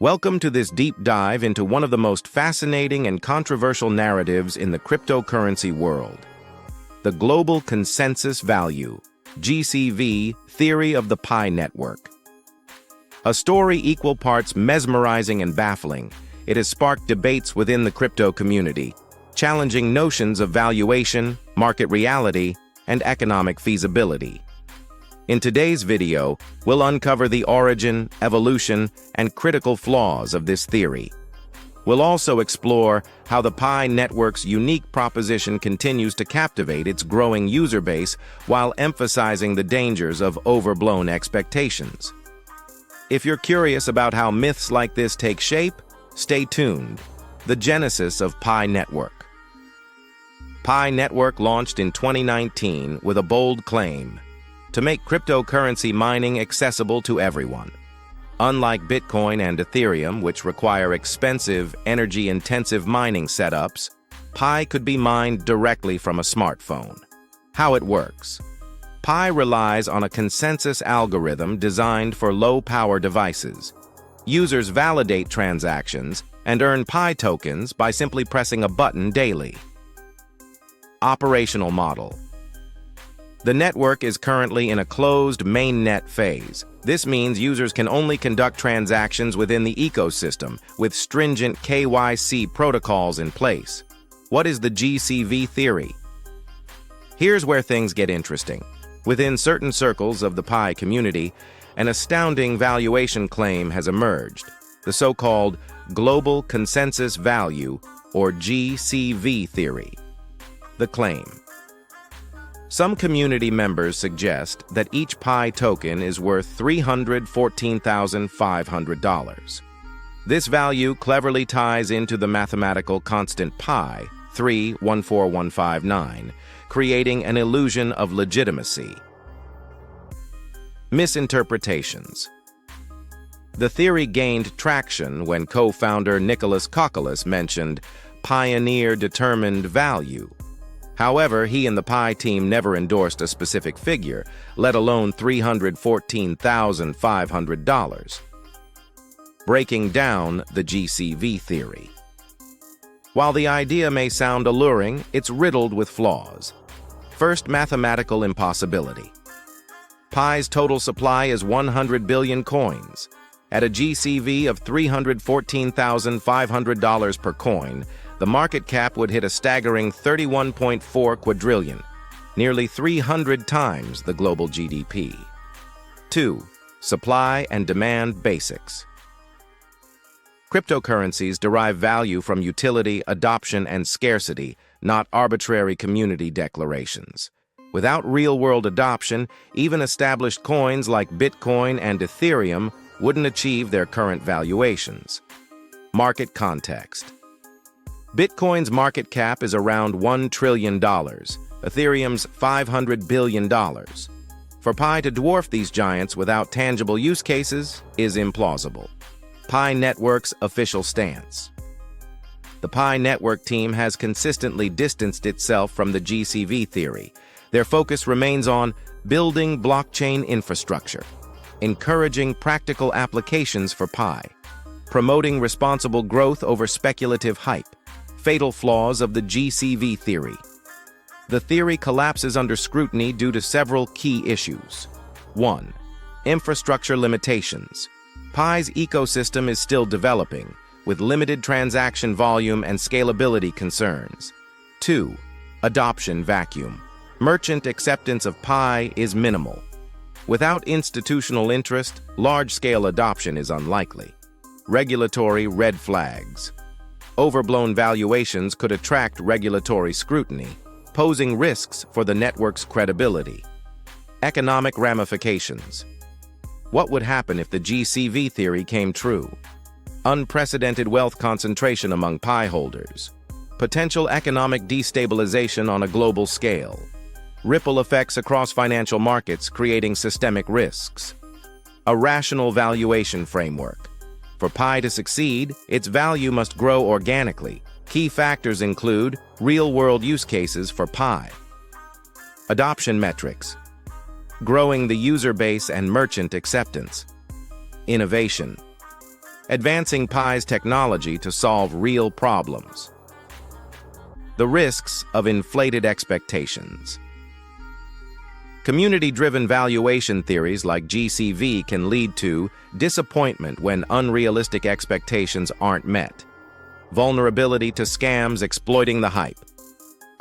Welcome to this deep dive into one of the most fascinating and controversial narratives in the cryptocurrency world. The Global Consensus Value, GCV, theory of the Pi network. A story equal parts mesmerizing and baffling, it has sparked debates within the crypto community, challenging notions of valuation, market reality, and economic feasibility. In today's video, we'll uncover the origin, evolution, and critical flaws of this theory. We'll also explore how the Pi network's unique proposition continues to captivate its growing user base while emphasizing the dangers of overblown expectations. If you're curious about how myths like this take shape, stay tuned. The genesis of Pi network. Pi network launched in 2019 with a bold claim: to make cryptocurrency mining accessible to everyone. Unlike Bitcoin and Ethereum, which require expensive, energy-intensive mining setups, Pi could be mined directly from a smartphone. How it works. Pi relies on a consensus algorithm designed for low-power devices. Users validate transactions and earn Pi tokens by simply pressing a button daily. Operational model. The network is currently in a closed mainnet phase. This means users can only conduct transactions within the ecosystem, with stringent KYC protocols in place. What is the GCV theory? Here's where things get interesting. Within certain circles of the Pi community, an astounding valuation claim has emerged, the so-called Global Consensus Value, or GCV theory. The claim. Some community members suggest that each Pi token is worth $314,500. This value cleverly ties into the mathematical constant pi, 3.14159, creating an illusion of legitimacy. Misinterpretations. The theory gained traction when co-founder Nicholas Kokkalis mentioned pioneer determined value. However, he and the Pi team never endorsed a specific figure, let alone $314,500. Breaking down the GCV theory. While the idea may sound alluring, it's riddled with flaws. First, mathematical impossibility. Pi's total supply is 100 billion coins. At a GCV of $314,500 per coin, the market cap would hit a staggering 31.4 quadrillion, nearly 300 times the global GDP. 2. Supply and demand basics. Cryptocurrencies derive value from utility, adoption, and scarcity, not arbitrary community declarations. Without real-world adoption, even established coins like Bitcoin and Ethereum wouldn't achieve their current valuations. Market context. Bitcoin's market cap is around $1 trillion, Ethereum's $500 billion. For Pi to dwarf these giants without tangible use cases is implausible. Pi Network's official stance. The Pi Network team has consistently distanced itself from the GCV theory. Their focus remains on building blockchain infrastructure, encouraging practical applications for Pi, promoting responsible growth over speculative hype. Fatal flaws of the GCV theory. The theory collapses under scrutiny due to several key issues. 1. Infrastructure limitations. Pi's ecosystem is still developing, with limited transaction volume and scalability concerns. 2. Adoption vacuum. Merchant acceptance of Pi is minimal. Without institutional interest, large-scale adoption is unlikely. Regulatory red flags. Overblown valuations could attract regulatory scrutiny, posing risks for the network's credibility. Economic ramifications. What would happen if the GCV theory came true? Unprecedented wealth concentration among Pi holders. Potential economic destabilization on a global scale. Ripple effects across financial markets creating systemic risks. A rational valuation framework. For Pi to succeed, its value must grow organically. Key factors include real-world use cases for Pi. Adoption metrics. Growing the user base and merchant acceptance. Innovation. advancing Pi's technology to solve real problems. The risks of inflated expectations. Community-driven valuation theories like GCV can lead to disappointment when unrealistic expectations aren't met, vulnerability to scams exploiting the hype,